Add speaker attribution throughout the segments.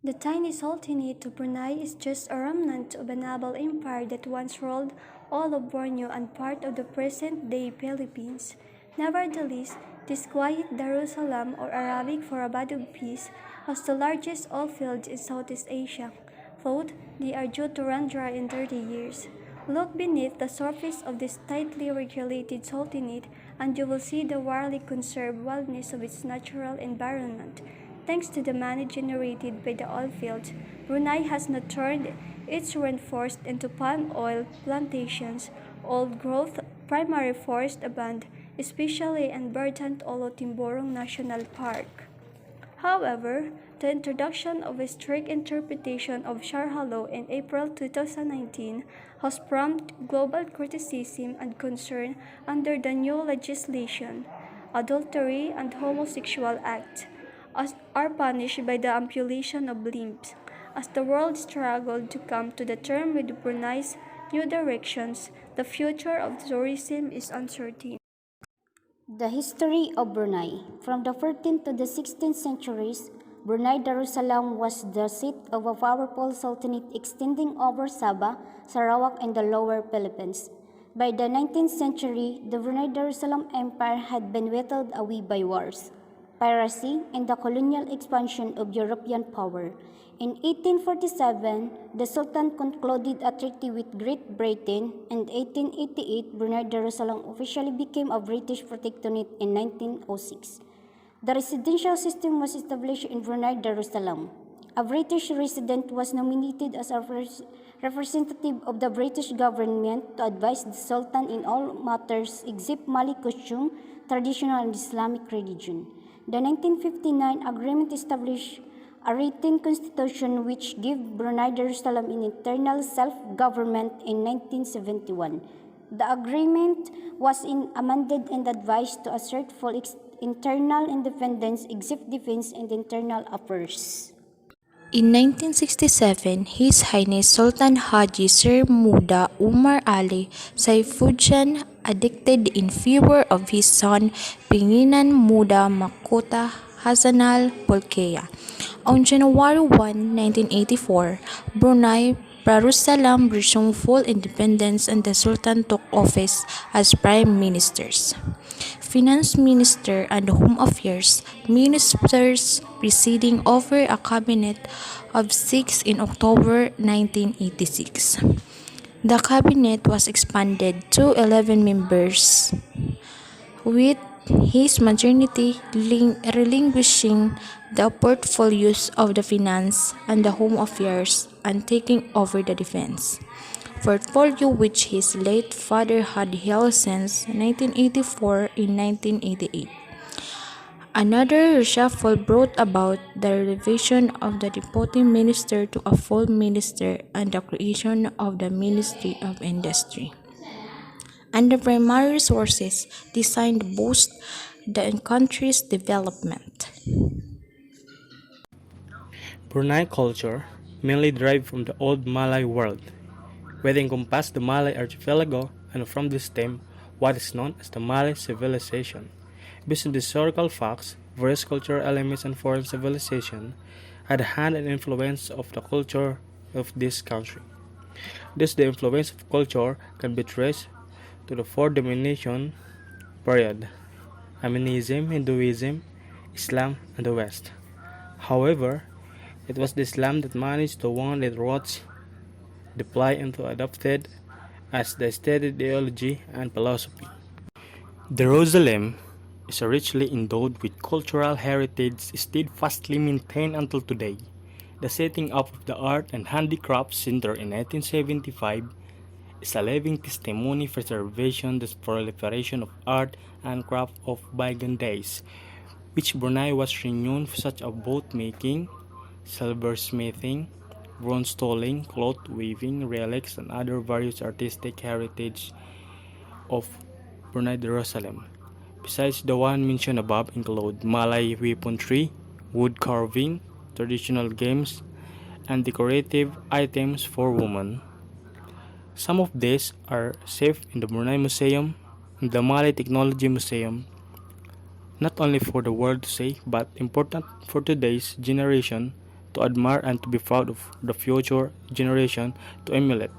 Speaker 1: The tiny Sultanate of Brunei is just a remnant of a naval empire that once ruled all of Borneo and part of the present-day Philippines. Nevertheless, this quiet Darussalam, or Arabic for Abad of Peace, has the largest oil fields in Southeast Asia. Thought they are due to run dry in 30 years. Look beneath the surface of this tightly regulated sultanate and you will see the warily conserved wildness of its natural environment. Thanks to the money generated by the oil fields, Brunei has not turned its rainforest into palm oil plantations, old-growth primary forest abandoned, especially in verdant Olotimborong National Park. However, the introduction of a strict interpretation of Sharia law in April 2019 has prompted global criticism and concern under the new legislation. Adultery and homosexual acts are punished by the amputation of limbs. As the world struggled to come to the term with Brunei's new directions, the future of tourism is uncertain.
Speaker 2: The history of Brunei. From the 14th to the 16th centuries, Brunei Darussalam was the seat of a powerful sultanate extending over Sabah, Sarawak, and the Lower Philippines. By the 19th century, the Brunei Darussalam Empire had been whittled away by wars, piracy, and the colonial expansion of European power. In 1847, the Sultan concluded a treaty with Great Britain, and in 1888, Brunei Darussalam officially became a British protectorate in 1906. The residential system was established in Brunei Darussalam. A British resident was nominated as a representative of the British government to advise the Sultan in all matters except Mali costume, traditional and Islamic religion. The 1959 agreement established a written constitution which gave Brunei Darussalam an internal self-government in 1971. The agreement was amended and advised to assert full internal independence except defense and internal affairs.
Speaker 3: In 1967, His Highness Sultan Haji Sir Muda Umar Ali Saifuddin abdicated in favor of his son Pangeran Muda Mahkota Hassanal Bolkiah. On January 1, 1984, Brunei Darussalam resumed full independence and the Sultan took office as Prime Ministers, Finance Minister and Home Affairs Ministers presiding over a cabinet of 6 in October 1986. The cabinet was expanded to 11 members, with his majority relinquishing the portfolios of the finance and the home affairs and taking over the defense portfolio which his late father had held since 1984 in 1988. Another reshuffle brought about the elevation of the deputy minister to a full minister and the creation of the Ministry of Industry and the primary resources designed to boost the country's development.
Speaker 4: Brunei culture mainly derived from the old Malay world, where they encompass the Malay archipelago and from this stem what is known as the Malay civilization. Based on the historical facts, various cultural elements and foreign civilization had a hand and influence of the culture of this country. Thus, the influence of culture can be traced to the four domination period: Animism, Hinduism, Islam, and the West. However, it was the Islam that managed to one that roots deploy into adopted as the stated ideology and philosophy. Jerusalem is richly endowed with cultural heritage steadfastly maintained until today. The setting up of the Art and Handicrafts Center in 1975 is a living testimony for preservation the proliferation of art and craft of bygone days, which Brunei was renowned for such as boat making, silversmithing, bronze tooling, cloth weaving, relics, and other various artistic heritage of Brunei Darussalam. Besides the one mentioned above include Malay weaponry, wood carving, traditional games, and decorative items for women. Some of these are safe in the Brunei Museum and the Malay Technology Museum, not only for the world to see but important for today's generation to admire and to be proud of the future generation to emulate.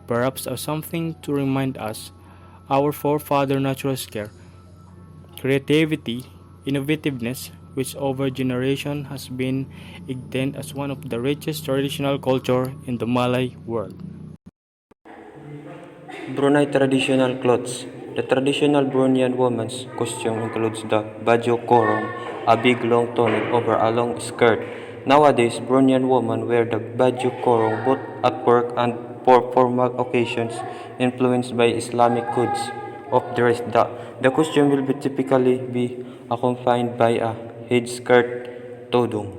Speaker 4: Perhaps as something to remind us our forefather natural care, creativity, innovativeness, which over generation has been extended as one of the richest traditional culture in the Malay world.
Speaker 5: Brunei traditional clothes. The traditional Bruneian woman's costume includes the baju korong, a big long tunic over a long skirt. Nowadays, Bruneian women wear the baju korong both at work and for formal occasions, influenced by Islamic codes of dress. The costume will be typically be accompanied by a headskirt todung.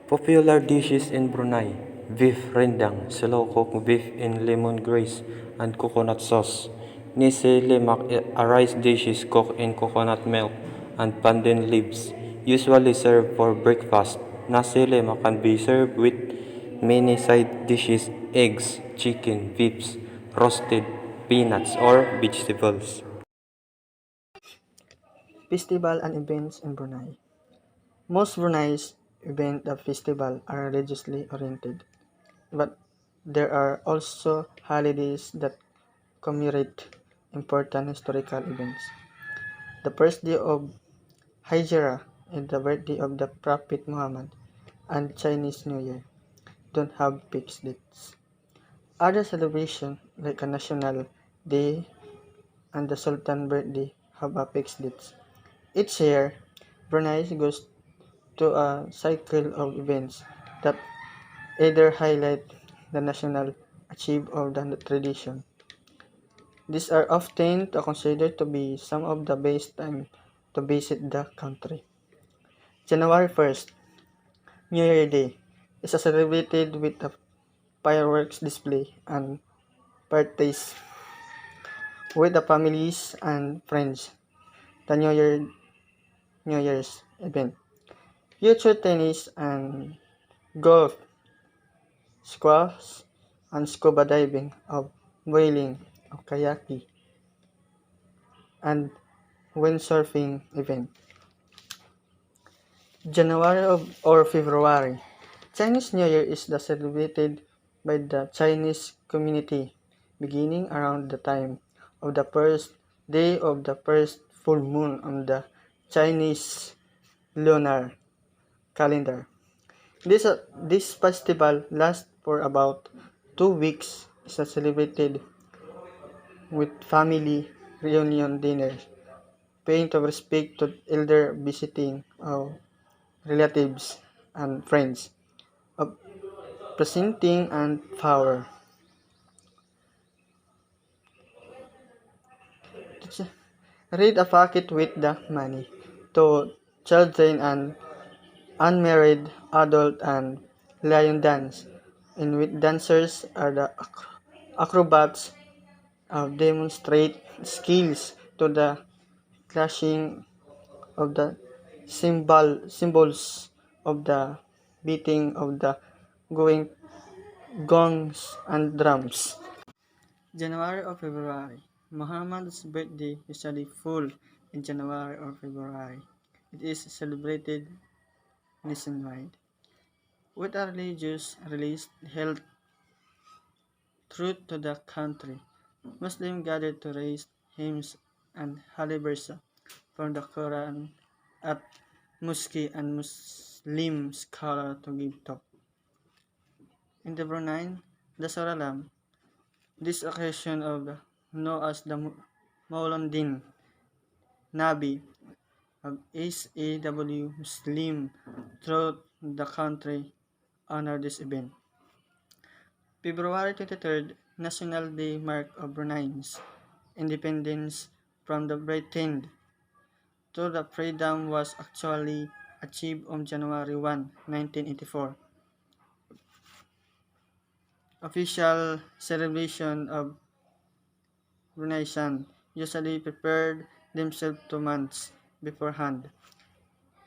Speaker 5: Popular dishes in Brunei: beef rendang, slow-cooked beef in lemongrass and coconut sauce. Nasi lemak, a rice dish is cooked in coconut milk and pandan leaves, usually served for breakfast. Nasi lemak can be served with many side dishes: eggs, chicken, beef, roasted peanuts, or vegetables.
Speaker 6: Festival and events in Brunei. Most Brunei's events of festival are religiously oriented, but there are also holidays that commemorate important historical events. The first day of Hijrah is the birthday of the Prophet Muhammad, and Chinese New Year don't have fixed dates. Other celebrations like a National Day and the Sultan birthday have a fixed dates. Each year, Brunei goes to a cycle of events that either highlight the national achieve of the tradition. These are often considered to be some of the best time to visit the country. January 1st, New Year Day, is celebrated with a fireworks display and parties with the families and friends. The New Year's event. Future tennis and golf, squash, and scuba diving, of whaling, of kayaking, and windsurfing event. Or February. Chinese New Year is celebrated by the Chinese community beginning around the time of the first day of the first full moon on the Chinese lunar calendar. This festival lasts for about 2 weeks. Is celebrated with family reunion dinners, paying to respect to elder, visiting relatives and friends, of presenting and power. Read a packet with the money to children and unmarried adult and lion dance, in which dancers are the acrobats demonstrate skills to the clashing of the symbols of the beating of the going gongs and drums. January or February. Muhammad's birthday usually fall in January or February. It is celebrated nationwide. With a religious release held through to the country, Muslims gathered to raise hymns and holy verses from the Quran at mosque and Muslim scholars to give talk. In the Brunei, the Suralam, this occasion of the known as the Maulidin Nabi of SAW Muslim throughout the country honor this event. February 23rd, National Day mark of Brunei's independence from the Britain, though the freedom was actually achieved on January 1, 1984. Official celebration of Bruneian usually prepared themselves 2 months beforehand.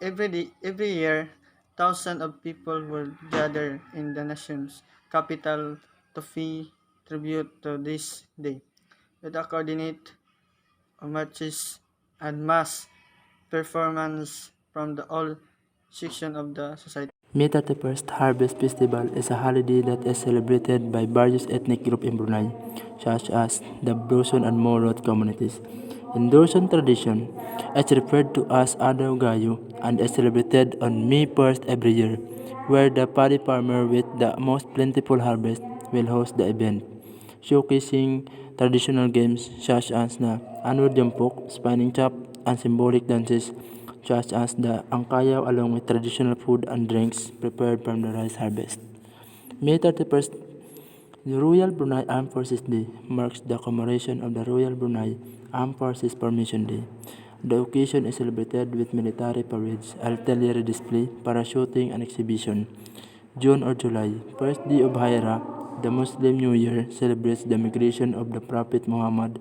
Speaker 6: Every year, thousands of people would gather in the nation's capital to pay tribute to this day, with a coordinate of marches and mass performance from the all sections of the society.
Speaker 7: May 31st Harvest Festival is a holiday that is celebrated by various ethnic groups in Brunei, such as the Broson and Morot communities. In Dorson tradition, it's referred to as Adaw Gayo and is celebrated on May 1st every year, where the paddy farmer with the most plentiful harvest will host the event, showcasing traditional games such as the Anwar Jampok, Spinning Chop, and symbolic dances such as the Angkayaw along with traditional food and drinks prepared from the rice harvest. May 31st, the Royal Brunei Armed Forces Day marks the commemoration of the Royal Brunei Armed Forces Formation Day. The occasion is celebrated with military parades, artillery display, parachuting, and exhibition. June or July, first day of Hijrah, the Muslim New Year celebrates the migration of the Prophet Muhammad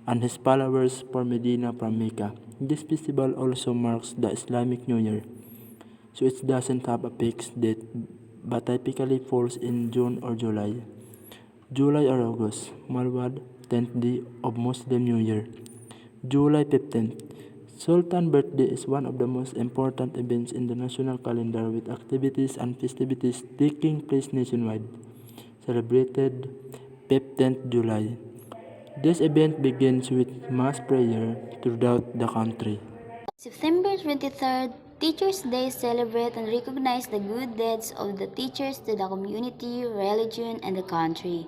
Speaker 7: and his followers for Medina from Mecca. This festival also marks the Islamic New Year, so it doesn't have a fixed date but typically falls in June or July. July or August, Marwad, 10th day of Muslim New Year. July 15th, Sultan birthday is one of the most important events in the national calendar with activities and festivities taking place nationwide. Celebrated 15th July. This event begins with mass prayer throughout the country.
Speaker 2: September 23rd, Teachers' Day celebrate and recognize the good deeds of the teachers to the community, religion, and the country.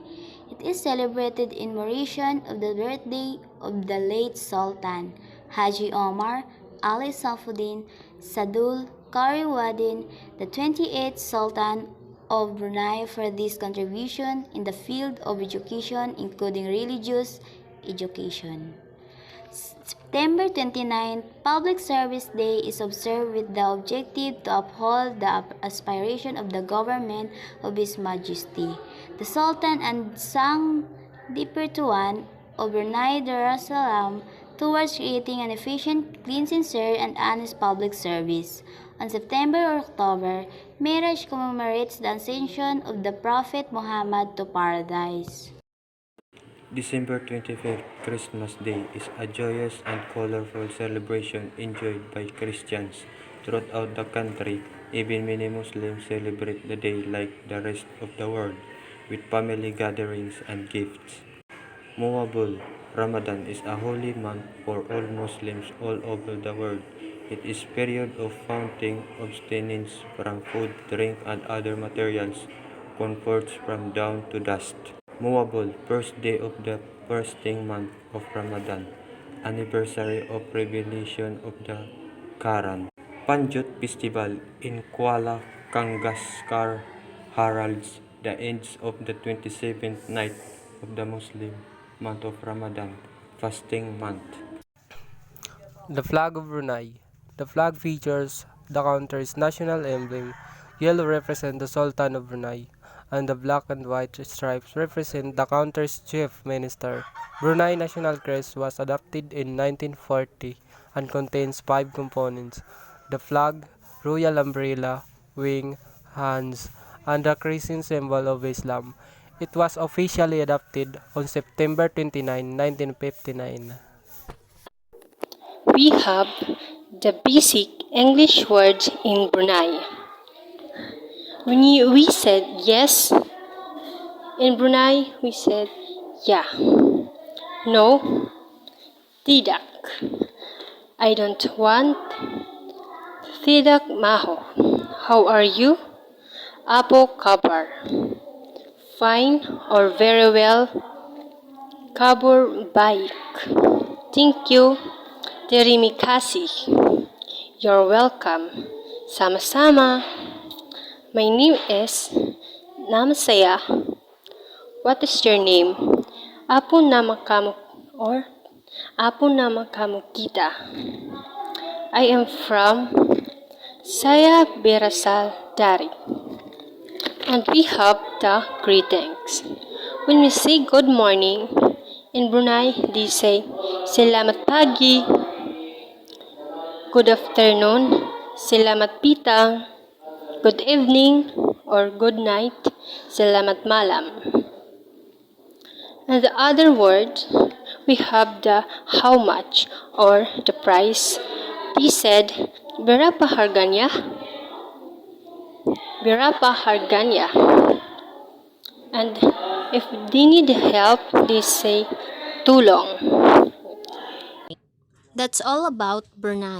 Speaker 2: It is celebrated in commemoration of the birthday of the late Sultan, Haji Omar Ali Safuddin Sadul Kariwadin, the 28th Sultan of Brunei for this contribution in the field of education including religious education. September 29th, Public Service Day is observed with the objective to uphold the aspiration of the government of His Majesty, the Sultan and Sang Dipertuan of Brunei Darussalam towards creating an efficient, clean, sincere, and honest public service. On September or October, Miraj commemorates the ascension of the Prophet Muhammad to paradise.
Speaker 5: December 25th, Christmas Day, is a joyous and colorful celebration enjoyed by Christians throughout the country. Even many Muslims celebrate the day like the rest of the world, with family gatherings and gifts. Muwabul Ramadan is a holy month for all Muslims all over the world. It is a period of fasting, abstinence from food, drink, and other materials, comforts from dawn to dusk. Muwabul, first day of the fasting month of Ramadan, anniversary of revelation of the Quran. Panjut Festival in Kuala Kangaskar heralds the end of the 27th night of the Muslim month of Ramadan, fasting month.
Speaker 8: The flag of Brunei. The flag features the country's national emblem. Yellow represents the Sultan of Brunei, and the black and white stripes represent the country's chief minister. Brunei national crest was adopted in 1940 and contains 5 components: the flag, royal umbrella, wing, hands, and the crescent symbol of Islam. It was officially adopted on September 29, 1959.
Speaker 9: We have the basic English words in Brunei. When we said yes, in Brunei we said yeah. No, tidak. I don't want. Tidak maho. How are you? Apo kabar. Fine or very well. Kabur baik. Thank you. Terima kasih. You're welcome. Sama-sama. My name is Nama saya. What is your name? Apo nama kamu or Apo nama kamu kita? I am from Saya berasal dari. And we have the greetings. When we say good morning, in Brunei they say Selamat pagi. Good afternoon, Selamat pitang. Good evening or good night, Selamat malam. And the other word, we have the how much or the price. We said, berapa harganya? Birapa Harganya. And if they need help, they say tulong.
Speaker 2: That's all about Brunei.